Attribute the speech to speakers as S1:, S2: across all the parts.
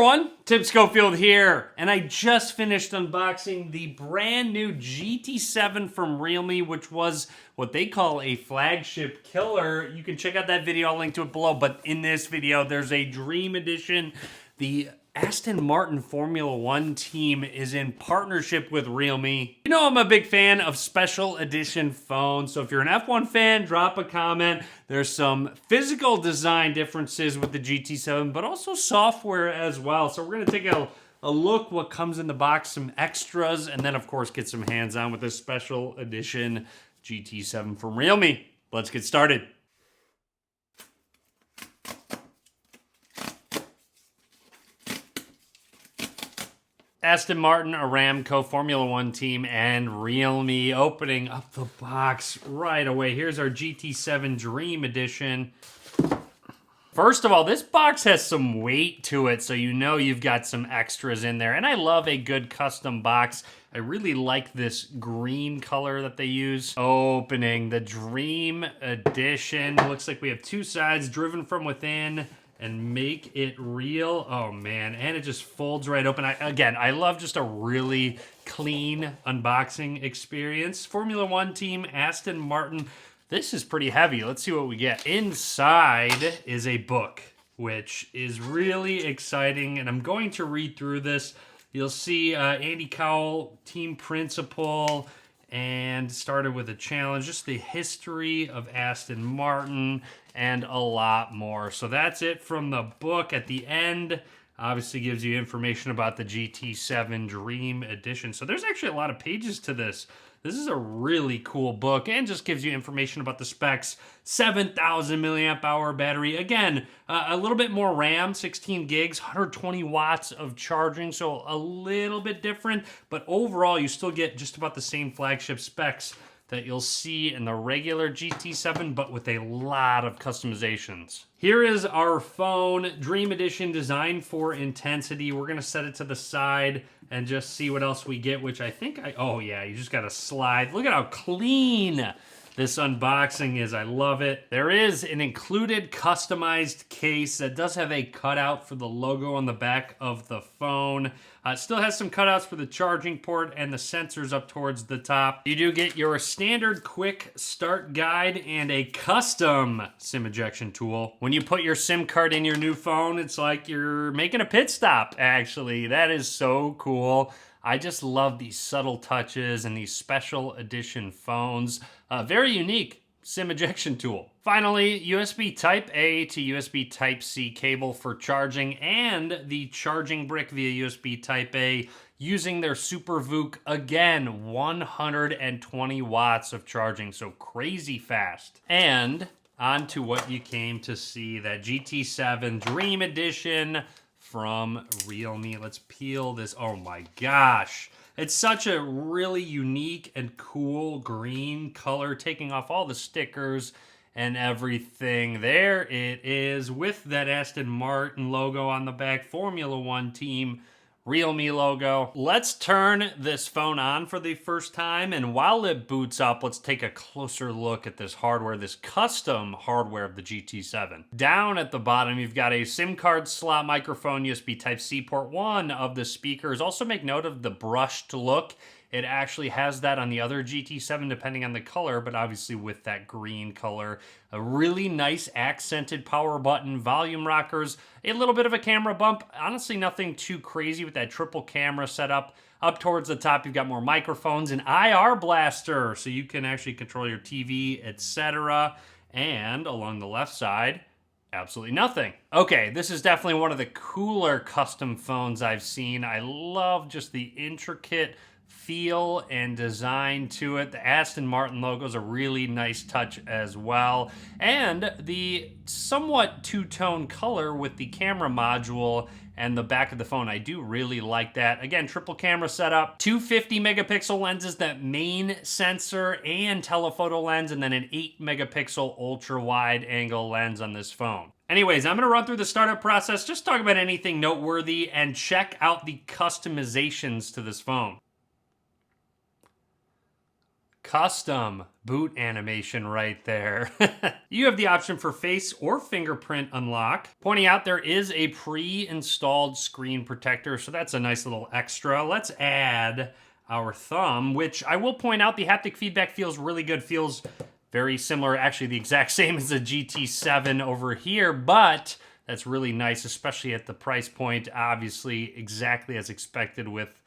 S1: everyone, Tim Schofield here, and I just finished unboxing the brand new GT7 from Realme, which was what they call a flagship killer. You can check out that video, I'll link to it below, but in this video, there's a Dream Edition. The Aston Martin Formula One team is in partnership with Realme. You know I'm a big fan of special edition phones, so if you're an F1 fan, drop a comment. There's some physical design differences with the GT7, but also software as well. So we're gonna take a look what comes in the box, some extras, and then of course get some hands-on with this special edition GT7 from Realme. Let's get started. Aston Martin, Aramco, Formula One team, and Realme opening up the box right away. Here's our GT7 Dream Edition. First of all, this box has some weight to it, so you know you've got some extras in there. And I love a good custom box. I really like this green color that they use. Opening the Dream Edition. Looks like we have two sides, driven from within and make it real. Oh man, and it just folds right open. I love just a really clean unboxing experience. Formula One team, Aston Martin. This is pretty heavy. Let's see what we get. Inside is a book, which is really exciting, and I'm going to read through this. You'll see Andy Cowell, team principal, and started with a challenge, just the history of Aston Martin, and a lot more. So that's it from the book. At the end, obviously gives you information about the GT7 Dream Edition. So there's actually a lot of pages to this. This is a really cool book and just gives you information about the specs. 7,000 milliamp hour battery. Again, a little bit more RAM, 16 gigs, 120 watts of charging, so a little bit different, but overall you still get just about the same flagship specs that you'll see in the regular GT7, but with a lot of customizations. Here is our phone, Dream Edition, designed for intensity. We're gonna set it to the side and just see what else we get, which I think oh yeah, you just gotta slide. Look at how clean this unboxing is. I love it. There is an included customized case that does have a cutout for the logo on the back of the phone. It still has some cutouts for the charging port and the sensors up towards the top. You do get your standard quick start guide and a custom SIM ejection tool. When you put your SIM card in your new phone, it's like you're making a pit stop, actually. That is so cool. I just love these subtle touches and these special edition phones. Very unique SIM ejection tool. Finally, USB Type-A to USB Type-C cable for charging and the charging brick via USB Type-A using their Super VOOC. Again, 120 watts of charging, so crazy fast. And on to what you came to see, that GT7 Dream Edition from Realme. Let's peel this. Oh my gosh. It's such a really unique and cool green color, taking off all the stickers and everything. There it is with that Aston Martin logo on the back, Formula One team, Realme logo. Let's turn this phone on for the first time, and while it boots up, let's take a closer look at this hardware, this custom hardware of the GT7. Down at the bottom, you've got a SIM card slot, microphone, USB Type-C port, one of the speakers. Also make note of the brushed look. It actually has that on the other GT7 depending on the color, but obviously with that green color. A really nice accented power button, volume rockers, a little bit of a camera bump. Honestly, nothing too crazy with that triple camera setup. Up towards the top, you've got more microphones, an IR blaster, so you can actually control your TV, etc. And along the left side, absolutely nothing. Okay, this is definitely one of the cooler custom phones I've seen. I love just the intricate feel and design to it. The Aston Martin logo is a really nice touch as well. And the somewhat two-tone color with the camera module and the back of the phone, I do really like that. Again, triple camera setup, 250 megapixel lenses, that main sensor and telephoto lens, and then an 8 megapixel ultra wide angle lens on this phone. Anyways, I'm gonna run through the startup process, just talk about anything noteworthy, and check out the customizations to this phone. Custom boot animation right there. You have the option for face or fingerprint unlock. Pointing out there is a pre-installed screen protector, so that's a nice little extra. Let's add our thumb, which I will point out the haptic feedback feels really good. Feels very similar, actually the exact same as the GT7 over here, but that's really nice, especially at the price point. Obviously, exactly as expected with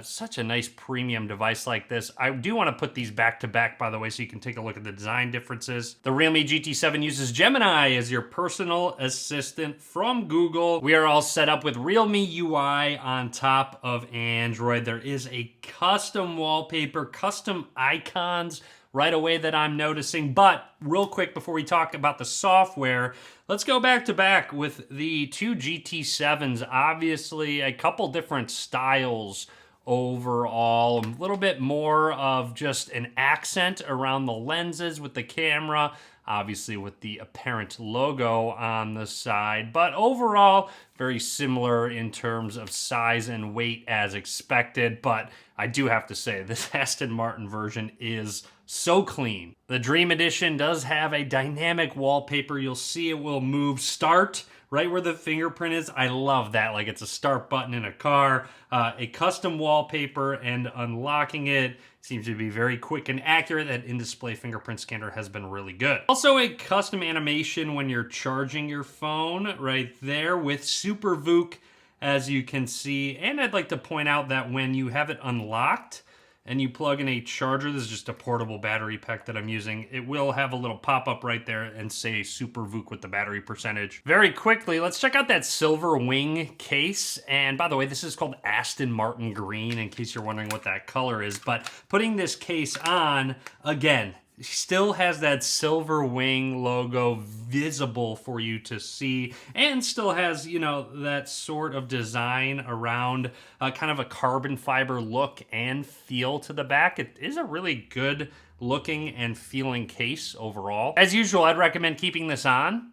S1: such a nice premium device like this. I do want to put these back to back, by the way, so you can take a look at the design differences. The Realme GT7 uses Gemini as your personal assistant from Google. We are all set up with Realme UI on top of Android. There is a custom wallpaper, custom icons right away that I'm noticing. But real quick, before we talk about the software, let's go back to back with the two GT7s. Obviously, a couple different styles overall, a little bit more of just an accent around the lenses with the camera, obviously with the apparent logo on the side, but overall very similar in terms of size and weight as expected. But I do have to say, this Aston Martin version is so clean. The Dream Edition does have a dynamic wallpaper. You'll see it will move start right where the fingerprint is. I love that, like it's a start button in a car. A custom wallpaper, and unlocking it seems to be very quick and accurate. That in-display fingerprint scanner has been really good. Also a custom animation when you're charging your phone right there with Super VOOC, as you can see. And I'd like to point out that when you have it unlocked and you plug in a charger, this is just a portable battery pack that I'm using, it will have a little pop-up right there and say Super VOOC with the battery percentage. Very quickly, let's check out that silver wing case. And by the way, this is called Aston Martin Green, in case you're wondering what that color is. But putting this case on, again, still has that silver wing logo visible for you to see, and still has, you know, that sort of design around kind of a carbon fiber look and feel to the back. It is a really good looking and feeling case overall. As usual, I'd recommend keeping this on,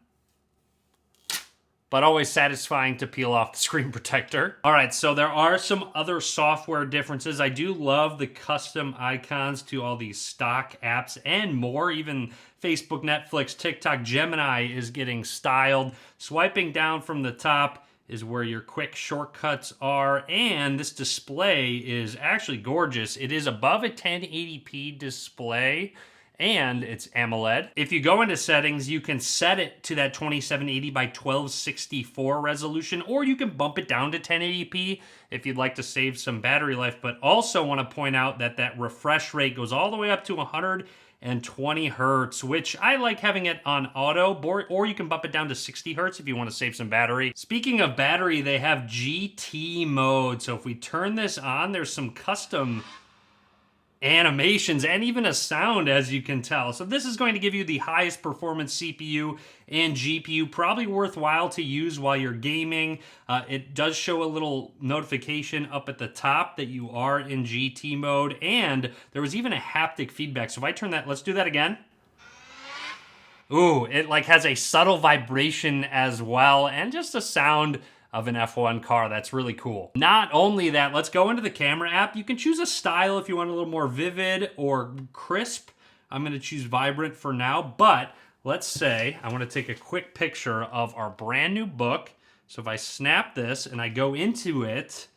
S1: but always satisfying to peel off the screen protector. All right, so there are some other software differences. I do love the custom icons to all these stock apps and more. Even Facebook, Netflix, TikTok, Gemini is getting styled. Swiping down from the top is where your quick shortcuts are, and this display is actually gorgeous. It is above a 1080p display, and it's AMOLED. If you go into settings, you can set it to that 2780 by 1264 resolution, or you can bump it down to 1080p if you'd like to save some battery life. But also want to point out that that refresh rate goes all the way up to 120 hertz, which I like having it on auto, or you can bump it down to 60 hertz if you want to save some battery. Speaking of battery, they have GT mode. So if we turn this on, there's some custom animations and even a sound, as you can tell. So this is going to give you the highest performance CPU and GPU, probably worthwhile to use while you're gaming. It does show a little notification up at the top that you are in GT mode, and there was even a haptic feedback. So if I turn that, let's do that again. Ooh, it like has a subtle vibration as well, and just a sound of an F1 car. That's really cool. Not only that, let's go into the camera app. You can choose a style if you want a little more vivid or crisp. I'm gonna choose vibrant for now, but let's say I wanna take a quick picture of our brand new book. So if I snap this and I go into it,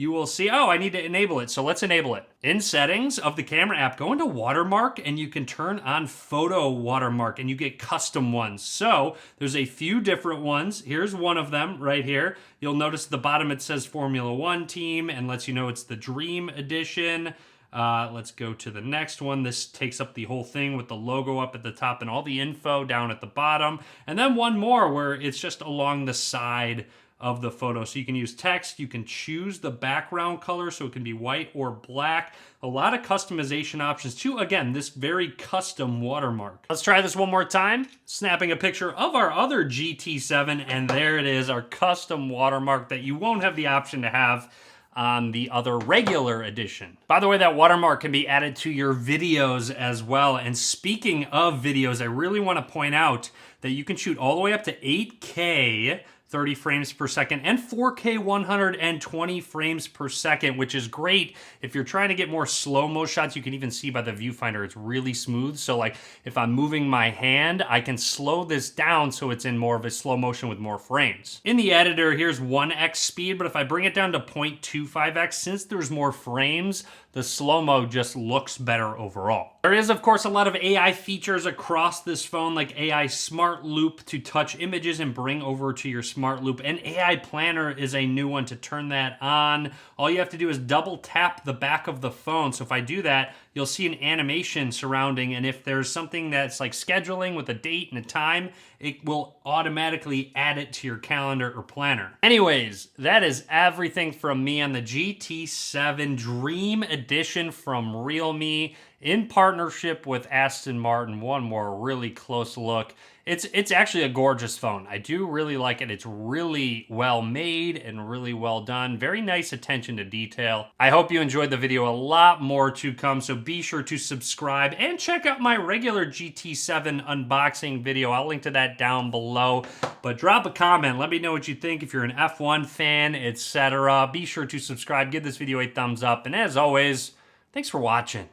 S1: you will see, oh, I need to enable it. So let's enable it. In settings of the camera app, go into watermark and you can turn on photo watermark and you get custom ones. So there's a few different ones. Here's one of them right here. You'll notice at the bottom it says Formula One team and lets you know it's the Dream Edition. Let's go to the next one. This takes up the whole thing with the logo up at the top and all the info down at the bottom. And then one more where it's just along the side of the photo. So you can use text, you can choose the background color, so it can be white or black. A lot of customization options too. Again, this very custom watermark. Let's try this one more time. Snapping a picture of our other GT7, and there it is, our custom watermark that you won't have the option to have on the other regular edition. By the way, that watermark can be added to your videos as well. And speaking of videos, I really want to point out that you can shoot all the way up to 8K 30 frames per second, and 4K 120 frames per second, which is great. If you're trying to get more slow-mo shots, you can even see by the viewfinder, it's really smooth. So like if I'm moving my hand, I can slow this down so it's in more of a slow motion with more frames. In the editor, here's 1x speed, but if I bring it down to 0.25x, since there's more frames, the slow-mo just looks better overall. There is, of course, a lot of AI features across this phone, like AI Smart Loop to touch images and bring over to your Smart Loop, and AI Planner is a new one to turn that on. All you have to do is double tap the back of the phone. So if I do that, you'll see an animation surrounding, and if there's something that's like scheduling with a date and a time, it will automatically add it to your calendar or planner. Anyways, that is everything from me on the GT7 Dream Edition from Realme in partnership with Aston Martin. One more really close look. It's actually a gorgeous phone. I do really like it. It's really well made and really well done. Very nice attention to detail. I hope you enjoyed the video. A lot more to come, so be sure to subscribe and check out my regular GT7 unboxing video. I'll link to that down below. But drop a comment. Let me know what you think if you're an F1 fan, etc. Be sure to subscribe. Give this video a thumbs up. And as always, thanks for watching.